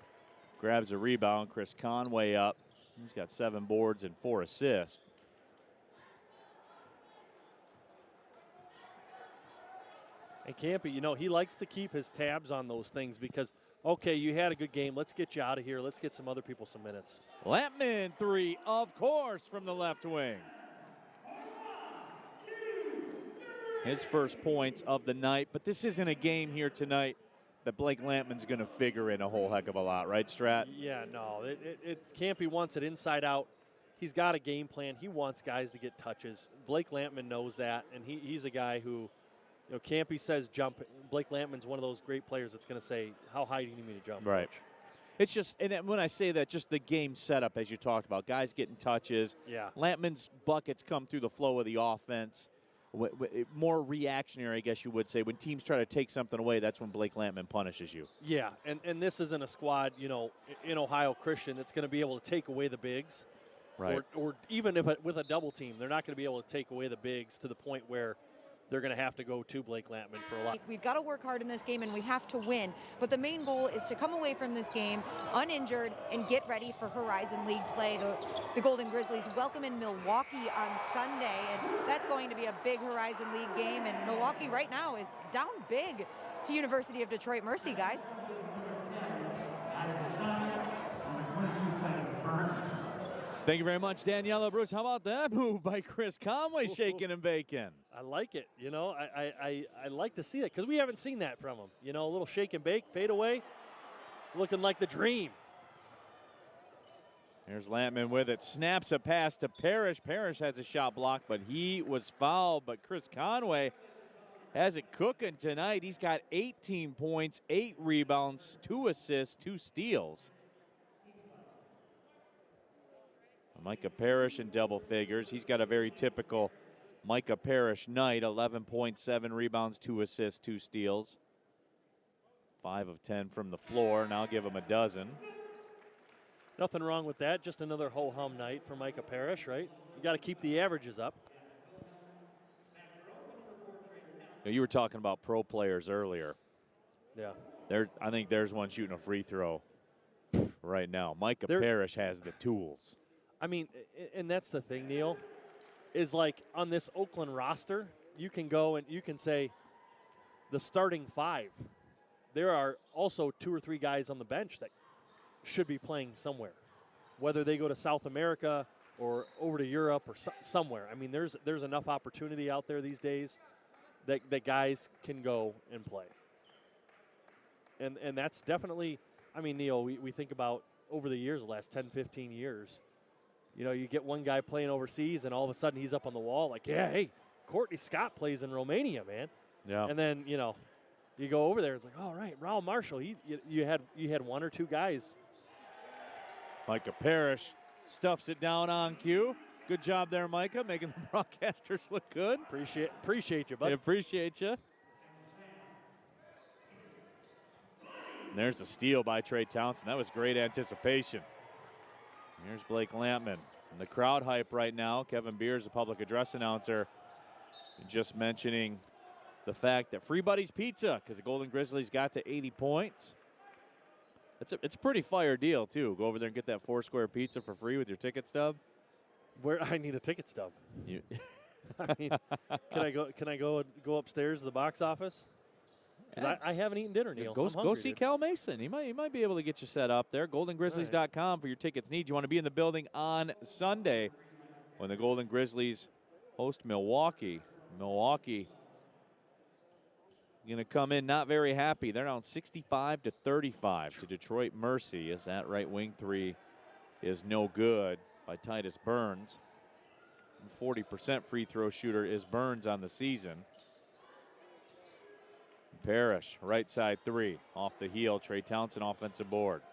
grabs a rebound. Chris Conway up. He's got 7 boards and 4 assists. And Campy, you know, he likes to keep his tabs on those things because, okay, you had a good game. Let's get you out of here. Let's get some other people some minutes. Lampman 3, of course, from the left wing. His first points of the night, but this isn't a game here tonight that Blake Lampman's going to figure in a whole heck of a lot, right, Strat? Yeah, no. Campy wants it inside out. He's got a game plan. He wants guys to get touches. Blake Lampman knows that, and he's a guy who, you know, Campy says jump. Blake Lampman's one of those great players that's going to say, how high do you need me to jump? Right. Coach? It's just, and when I say that, just the game setup, as you talked about, guys getting touches. Yeah. Lampman's buckets come through the flow of the offense. More reactionary, I guess you would say. When teams try to take something away, that's when Blake Lampman punishes you. Yeah, and this isn't a squad, you know, in Ohio Christian that's going to be able to take away the bigs. Right. Or even with a double team, they're not going to be able to take away the bigs to the point where they're going to have to go to Blake Lampman for a lot. We've got to work hard in this game, and we have to win. But the main goal is to come away from this game uninjured and get ready for Horizon League play. The Golden Grizzlies welcome in Milwaukee on Sunday, and that's going to be a big Horizon League game. And Milwaukee right now is down big to University of Detroit Mercy, guys. Thank you very much, Daniela. Bruce, how about that move by Chris Conway, shaking and baking? I like it. You know, I like to see it because we haven't seen that from him. You know, a little shake and bake, fade away, looking like the dream. Here's Lampman with it. Snaps a pass to Parrish. Parrish has a shot blocked, but he was fouled. But Chris Conway has it cooking tonight. He's got 18 points, 8 rebounds, 2 assists, 2 steals. Micah Parrish in double figures. He's got a very typical Micah Parrish night. 11.7 rebounds, 2 assists, 2 steals. 5 of 10 from the floor, and I'll give him a dozen. Nothing wrong with that. Just another ho-hum night for Micah Parrish, right? You got to keep the averages up. You were talking about pro players earlier. Yeah. I think there's one shooting a free throw right now. Micah Parrish has the tools. I mean, and that's the thing, Neil, is like on this Oakland roster, you can go and you can say, the starting 5, there are also 2 or 3 guys on the bench that should be playing somewhere, whether they go to South America or over to Europe or somewhere. I mean, there's enough opportunity out there these days that guys can go and play. And that's definitely, I mean, Neil, we think about over the years, the last 10, 15 years, you get one guy playing overseas and all of a sudden he's up on the wall like, yeah, hey, Courtney Scott plays in Romania, man. Yeah. And then, you go over there, it's like, all right, Raul Marshall, you had 1 or 2 guys. Micah Parrish stuffs it down on cue. Good job there, Micah, making the broadcasters look good. Appreciate you, bud. I appreciate you. And there's a steal by Trey Townsend. That was great anticipation. Here's Blake Lampman. And the crowd hype right now. Kevin Beers, the public address announcer, just mentioning the fact that Free Buddies Pizza, because the Golden Grizzlies got to 80 points. It's a pretty fire deal, too. Go over there and get that 4-square pizza for free with your ticket stub. Where I need a ticket stub. I mean, can I go upstairs to the box office? Because I haven't eaten dinner, Neil. Go see Cal Mason. He might be able to get you set up there. GoldenGrizzlies.com for your tickets needs. You want to be in the building on Sunday when the Golden Grizzlies host Milwaukee. Milwaukee going to come in not very happy. They're down 65-35 to Detroit Mercy as that right wing 3 is no good by Titus Burns. 40% free throw shooter is Burns on the season. Parrish, right side 3, off the heel. Trey Townsend, offensive board.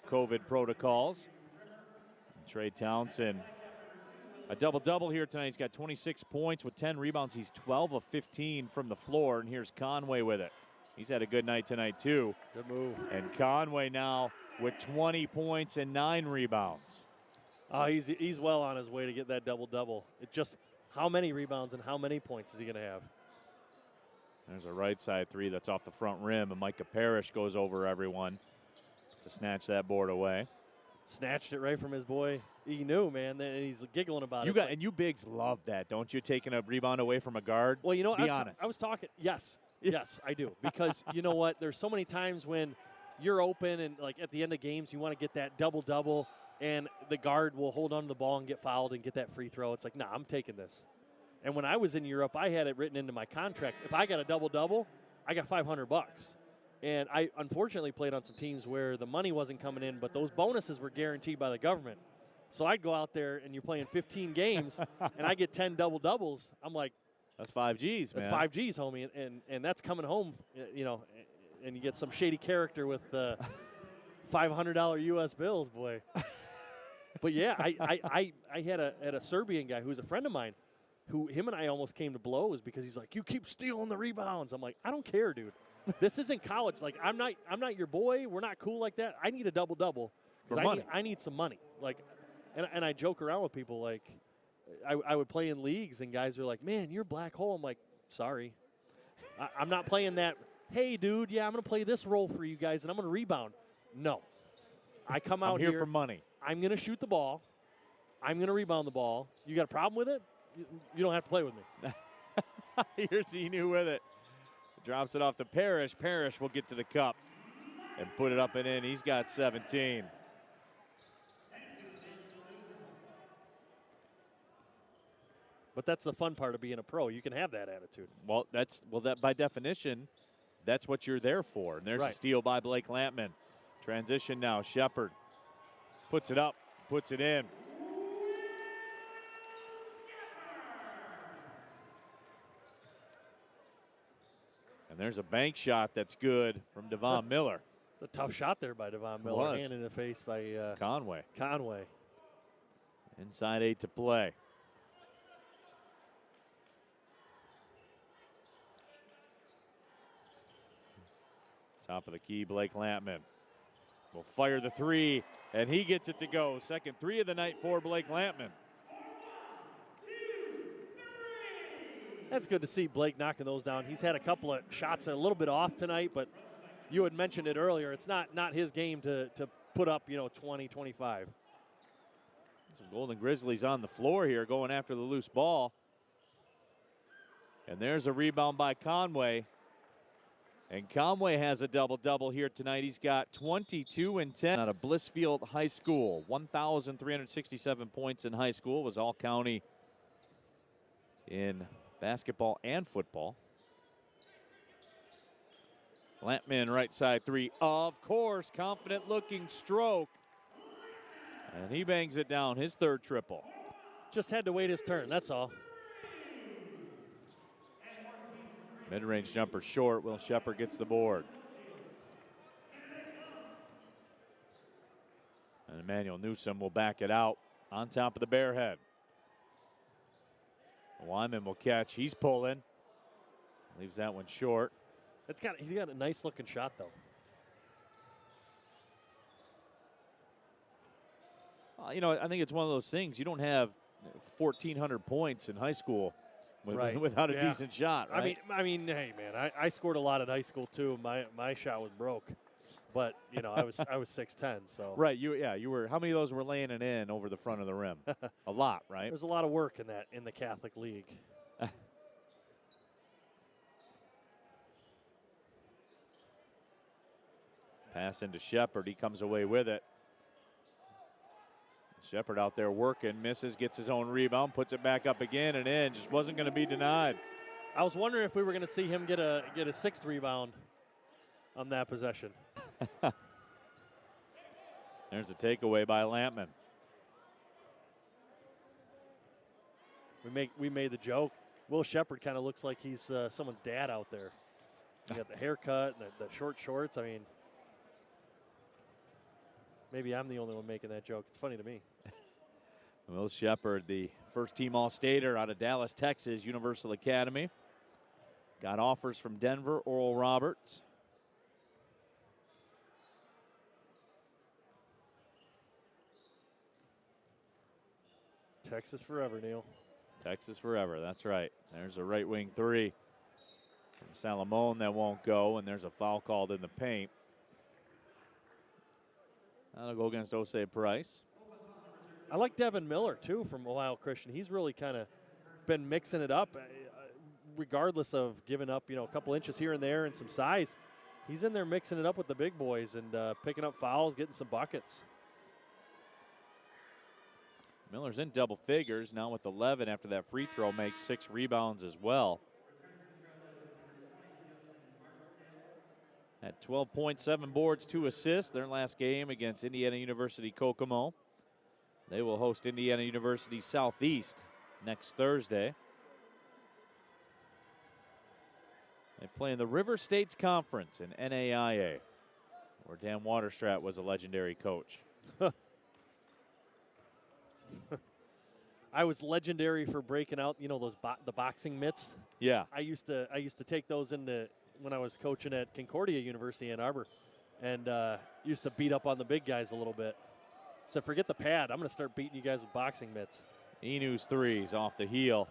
COVID protocols. Trey Townsend, a double-double here tonight. He's got 26 points with 10 rebounds. He's 12 of 15 from the floor, and here's Conway with it. He's had a good night tonight, too. Good move. And Conway now with 20 points and 9 rebounds. Oh, he's well on his way to get that double-double. It just, how many rebounds and how many points is he going to have? There's a right side 3 that's off the front rim, and Micah Parrish goes over everyone to snatch that board away. Snatched it right from his boy. He knew, man, and he's giggling about it. And you bigs love that, don't you? Taking a rebound away from a guard. Well, be honest. I was talking. Yes, yes, I do. Because you know what? There's so many times when you're open and like at the end of games, you want to get that double-double, and the guard will hold on to the ball and get fouled and get that free throw. It's like, nah, I'm taking this. And when I was in Europe, I had it written into my contract. If I got a double-double, I got $500. And I unfortunately played on some teams where the money wasn't coming in, but those bonuses were guaranteed by the government. So I'd go out there and you're playing 15 games and I get 10 double-doubles. I'm like, that's 5 G's, man. That's 5 G's, homie. And that's coming home, and you get some shady character with $500 U.S. bills, boy. But, yeah, I had a Serbian guy who's a friend of mine who him and I almost came to blows because he's like, you keep stealing the rebounds. I'm like, I don't care, dude. This isn't college. Like, I'm not your boy. We're not cool like that. I need a double-double. For money. I need some money. Like, and I joke around with people. Like, I would play in leagues, and guys are like, man, you're a black hole. I'm like, sorry. I'm not playing that, hey, dude, yeah, I'm going to play this role for you guys, and I'm going to rebound. No. I come out here for money. I'm going to shoot the ball. I'm going to rebound the ball. You got a problem with it? You don't have to play with me. Here's Enu with it. Drops it off to Parrish. Parrish will get to the cup and put it up and in. He's got 17. But that's the fun part of being a pro. You can have that attitude. Well, that by definition, that's what you're there for. And there's a steal by Blake Lampman. Transition now. Shepard puts it up, puts it in. And there's a bank shot that's good from Devon Miller. A tough shot there by Devon Miller. Hand in the face by Conway. Inside 8 to play. Top of the key, Blake Lampman will fire the 3, and he gets it to go. Second 3 of the night for Blake Lampman. That's good to see Blake knocking those down. He's had a couple of shots a little bit off tonight, but you had mentioned it earlier. It's not his game to put up, 20, 25. Some Golden Grizzlies on the floor here going after the loose ball. And there's a rebound by Conway. And Conway has a double-double here tonight. He's got 22 and 10 out of Blissfield High School. 1,367 points in high school. Was all county in basketball and football. Lampman right side three. Of course, confident looking stroke. And he bangs it down, his third triple. Just had to wait his turn, that's all. Mid-range jumper short. Will Shepard gets the board. And Emmanuel Newsom will back it out on top of the Bearhead. Wyman will catch. He's pulling. Leaves that one short. He's got a nice looking shot though. You know, I think it's one of those things. You don't have 1,400 points in high school without a decent shot, right? I mean, hey man, I scored a lot in high school too. My shot was broke, but you know I was 6'10", so right. You were. How many of those were laying it in over the front of the rim? A lot, right? There's a lot of work in the Catholic League. Pass into Shepard. He comes away with it. Shepard out there working, misses, gets his own rebound, puts it back up again and in. Just wasn't going to be denied. I was wondering if we were going to see him get a sixth rebound on that possession. There's a takeaway by Lampman. We made the joke. Will Shepard kind of looks like he's someone's dad out there. He got the haircut and the short shorts. I mean, maybe I'm the only one making that joke. It's funny to me. Will Shepard, the first-team All-Stater out of Dallas, Texas, Universal Academy. Got offers from Denver, Oral Roberts. Texas forever, Neil. Texas forever, that's right. There's a right wing three from Salamone that won't go, and there's a foul called in the paint. That'll go against Osei Price. I like Devin Miller, too, from Ohio Christian. He's really kind of been mixing it up, regardless of giving up, a couple inches here and there and some size. He's in there mixing it up with the big boys and picking up fouls, getting some buckets. Miller's in double figures now with 11 after that free throw, makes 6 rebounds as well. At 12.7 boards, 2 assists. Their last game against Indiana University Kokomo. They will host Indiana University Southeast next Thursday. They play in the River States Conference in NAIA, where Dan Waterstrat was a legendary coach. I was legendary for breaking out, those the boxing mitts. Yeah. I used to take those into when I was coaching at Concordia University in Ann Arbor, and used to beat up on the big guys a little bit. So forget the pad. I'm going to start beating you guys with boxing mitts. Enu's threes off the heel.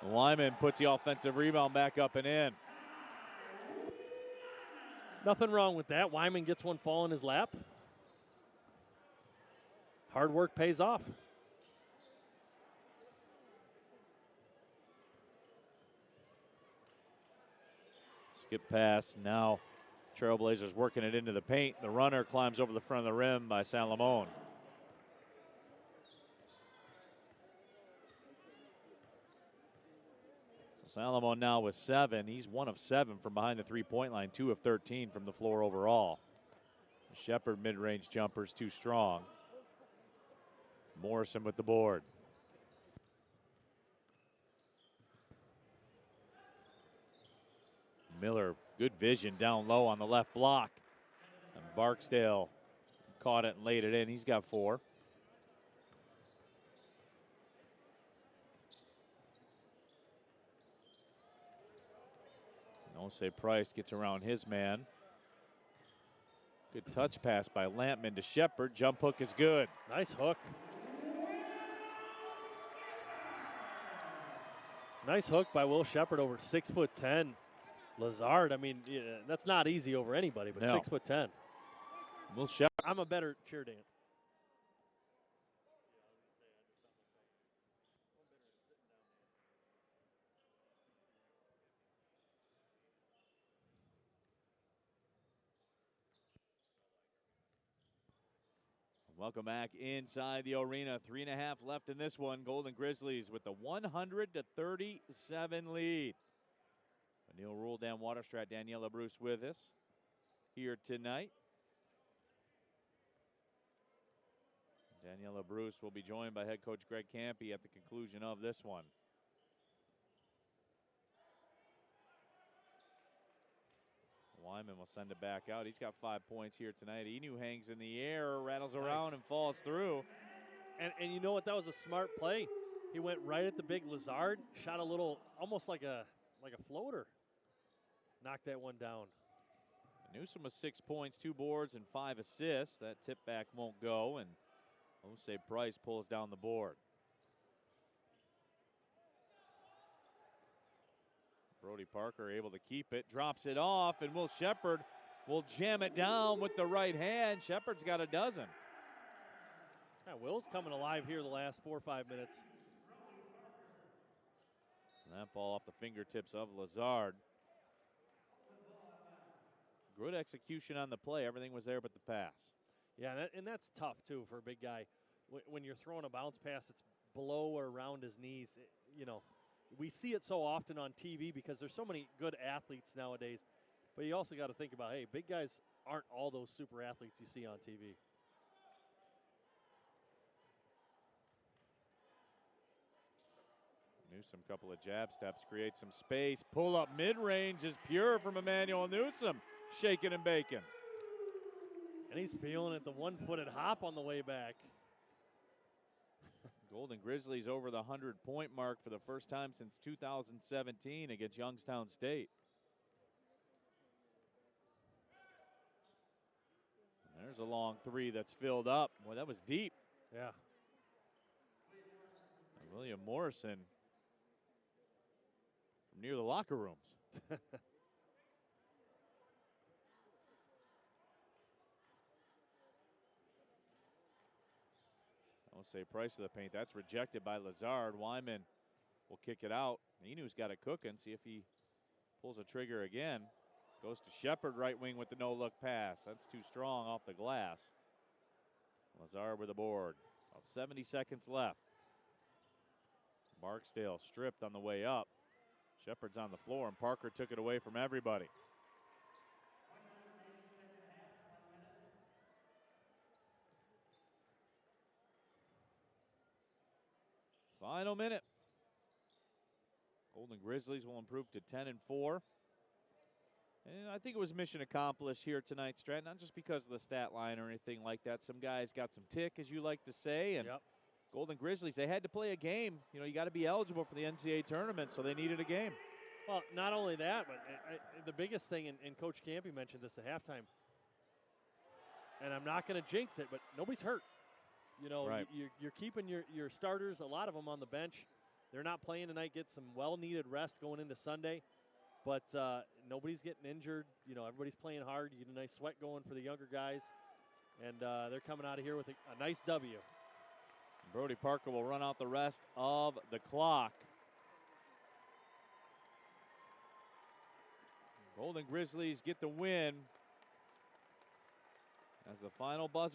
Lyman puts the offensive rebound back up and in. Nothing wrong with that. Wyman gets one fall in his lap. Hard work pays off. Skip pass. Now Trailblazers working it into the paint. The runner climbs over the front of the rim by Salamone. So Salamone now with 7. He's 1 of 7 from behind the three-point line, 2 of 13 from the floor overall. Shepard mid-range jumpers too strong. Morrison with the board. Miller, good vision down low on the left block. And Barksdale caught it and laid it in. He's got 4. Osei Price gets around his man. Good touch pass by Lampman to Shepard. Jump hook is good. Nice hook. Nice hook by Will Shepard over 6'10". Lazard, I mean, yeah, that's not easy over anybody, but No. 6'10". Will Shepard. I'm a better cheer dance. Welcome back inside the arena. 3.5 left in this one. Golden Grizzlies with the 100-37 lead. Neil Rule, Dan Waterstrat, Daniela Bruce with us here tonight. Daniela Bruce will be joined by head coach Greg Campy at the conclusion of this one. Wyman will send it back out. He's got 5 points here tonight. Inu hangs in the air, rattles around, and falls through. And you know what? That was a smart play. He went right at the big Lazard, shot a little, almost like a floater. Knocked that one down. Newsom with 6 points, 2 boards, and 5 assists. That tip back won't go, and Jose Price pulls down the board. Brody Parker able to keep it, drops it off, and Will Shepard will jam it down with the right hand. Shepard's got a dozen. Yeah, Will's coming alive here the last 4 or 5 minutes. And that ball off the fingertips of Lazard. Good execution on the play. Everything was there but the pass. Yeah, and that's tough, too, for a big guy. When you're throwing a bounce pass that's below or around his knees, we see it so often on TV because there's so many good athletes nowadays. But you also got to think about, hey, big guys aren't all those super athletes you see on TV. Newsom, couple of jab steps, create some space. Pull up mid-range is pure from Emmanuel Newsom. Shaking and baking. And he's feeling it, the one-footed hop on the way back. Golden Grizzlies over the 100-point mark for the first time since 2017 against Youngstown State. And there's a long three that's filled up. Boy, that was deep. Yeah. And William Morrison from near the locker rooms. Say Price to the paint. That's rejected by Lazard. Wyman will kick it out. Inu's got it cooking. See if he pulls a trigger again. Goes to Shepard, right wing with the no-look pass. That's too strong off the glass. Lazard with the board. About 70 seconds left. Barksdale stripped on the way up. Shepard's on the floor, and Parker took it away from everybody. Final minute. Golden Grizzlies will improve to 10-4. And I think it was mission accomplished here tonight, Stratton, not just because of the stat line or anything like that. Some guys got some tick, as you like to say. And Golden Grizzlies, they had to play a game. You know, you got to be eligible for the NCAA tournament, so they needed a game. Well, not only that, but the biggest thing, and Coach Campy mentioned this at halftime, and I'm not going to jinx it, but nobody's hurt. You know, right. You're keeping your starters, a lot of them on the bench. They're not playing tonight, get some well-needed rest going into Sunday. But nobody's getting injured. You know, everybody's playing hard. You get a nice sweat going for the younger guys. And they're coming out of here with a nice W. Brody Parker will run out the rest of the clock. Golden Grizzlies get the win as the final buzzer